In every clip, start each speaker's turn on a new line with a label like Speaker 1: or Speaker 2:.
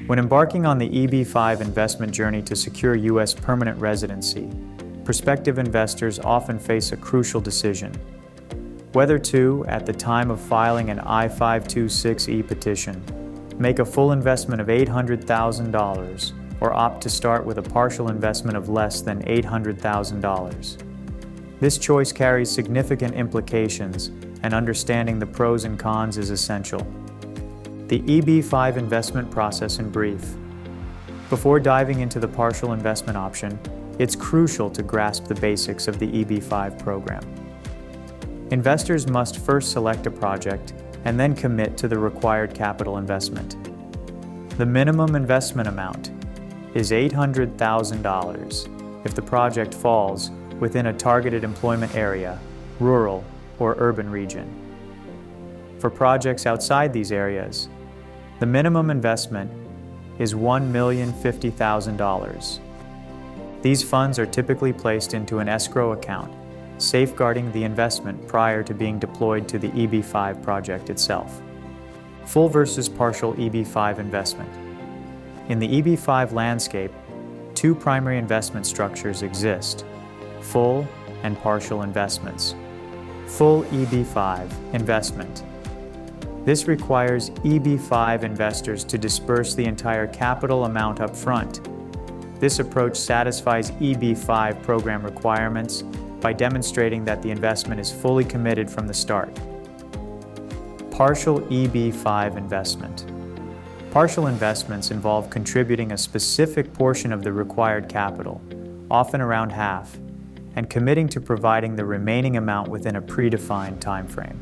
Speaker 1: When embarking on the EB-5 investment journey to secure U.S. permanent residency, prospective investors often face a crucial decision: whether to, at the time of filing an I-526E petition, make a full investment of $800,000 or opt to start with a partial investment of less than $800,000. This choice carries significant implications, and understanding the pros and cons is essential. The EB-5 investment process in brief. Before diving into the partial investment option, it's crucial to grasp the basics of the EB-5 program. Investors must first select a project and then commit to the required capital investment. The minimum investment amount is $800,000 if the project falls within a targeted employment area, rural or urban region. For projects outside these areas, the minimum investment is $1,050,000. These funds are typically placed into an escrow account, safeguarding the investment prior to being deployed to the EB-5 project itself. Full versus partial EB-5 investment. In the EB-5 landscape, two primary investment structures exist: full and partial investments. Full EB-5 investment. This requires EB-5 investors to disperse the entire capital amount up front. This approach satisfies EB-5 program requirements by demonstrating that the investment is fully committed from the start. Partial EB-5 investment. Partial investments involve contributing a specific portion of the required capital, often around half, and committing to providing the remaining amount within a predefined timeframe.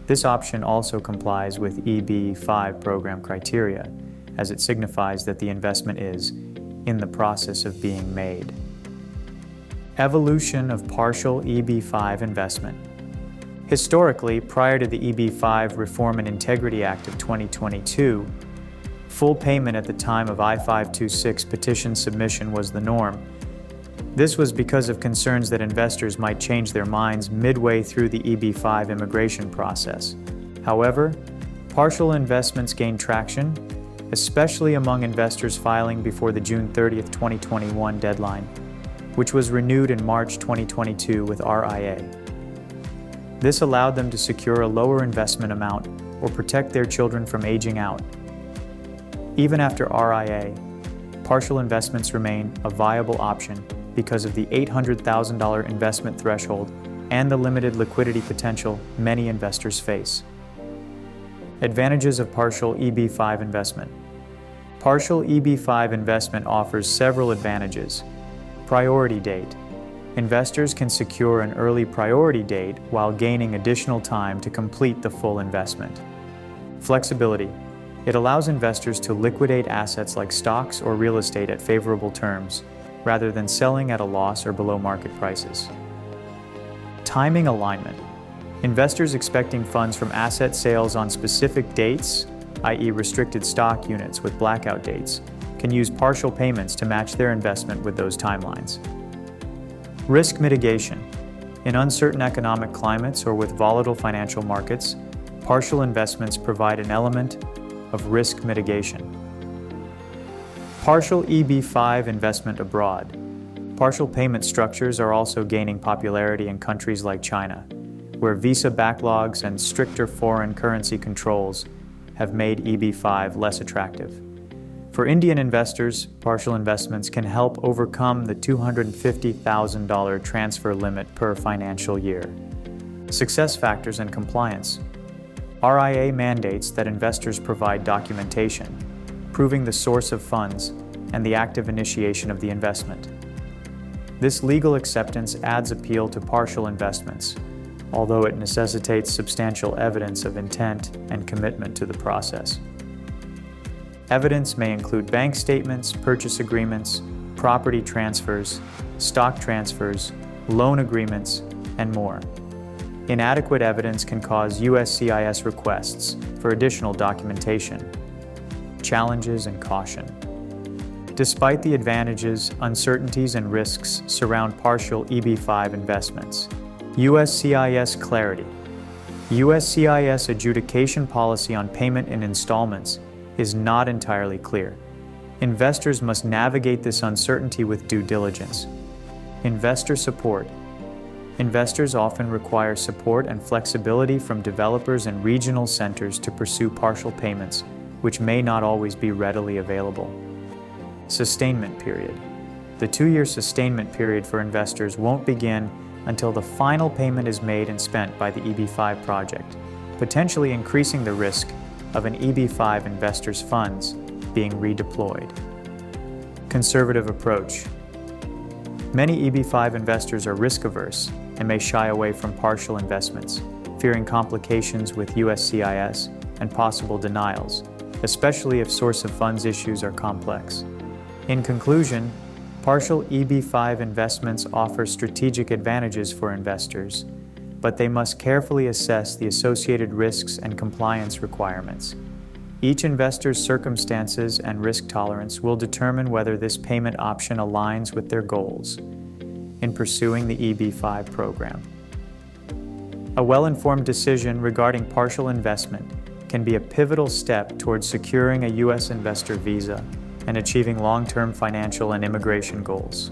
Speaker 1: This option also complies with EB-5 program criteria, as it signifies that the investment is in the process of being made. Evolution of partial EB-5 investment. Historically, prior to the EB-5 Reform and Integrity Act of 2022, full payment at the time of I-526 petition submission was the norm. This was because of concerns that investors might change their minds midway through the EB-5 immigration process. However, partial investments gained traction, especially among investors filing before the June 30, 2021 deadline, which was renewed in March 2022 with RIA. This allowed them to secure a lower investment amount or protect their children from aging out. Even after RIA, partial investments remain a viable option because of the $800,000 investment threshold and the limited liquidity potential many investors face. Advantages of partial EB-5 investment. Partial EB-5 investment offers several advantages. Priority date. Investors can secure an early priority date while gaining additional time to complete the full investment. Flexibility. It allows investors to liquidate assets like stocks or real estate at favorable terms, rather than selling at a loss or below market prices. Timing alignment. Investors expecting funds from asset sales on specific dates, i.e. restricted stock units with blackout dates, can use partial payments to match their investment with those timelines. Risk mitigation. In uncertain economic climates or with volatile financial markets, partial investments provide an element of risk mitigation. Partial EB-5 investment abroad. Partial payment structures are also gaining popularity in countries like China, where visa backlogs and stricter foreign currency controls have made EB-5 less attractive. For Indian investors, partial investments can help overcome the $250,000 transfer limit per financial year. Success factors and compliance. RIA mandates that investors provide documentation, proving the source of funds and the active initiation of the investment. This legal acceptance adds appeal to partial investments, although it necessitates substantial evidence of intent and commitment to the process. Evidence may include bank statements, purchase agreements, property transfers, stock transfers, loan agreements, and more. Inadequate evidence can cause USCIS requests for additional documentation. Challenges and caution. Despite the advantages, uncertainties, and risks surround partial EB-5 investments. USCIS clarity. USCIS adjudication policy on payment in installments is not entirely clear. Investors must navigate this uncertainty with due diligence. Investor support. Investors often require support and flexibility from developers and regional centers to pursue partial payments, which may not always be readily available. Sustainment period. The 2-year sustainment period for investors won't begin until the final payment is made and spent by the EB-5 project, potentially increasing the risk of an EB-5 investor's funds being redeployed. Conservative approach. Many EB-5 investors are risk-averse and may shy away from partial investments, fearing complications with USCIS and possible denials, especially if source of funds issues are complex. In conclusion, partial EB-5 investments offer strategic advantages for investors, but they must carefully assess the associated risks and compliance requirements. Each investor's circumstances and risk tolerance will determine whether this payment option aligns with their goals in pursuing the EB-5 program. A well-informed decision regarding partial investment can be a pivotal step towards securing a U.S. investor visa and achieving long-term financial and immigration goals.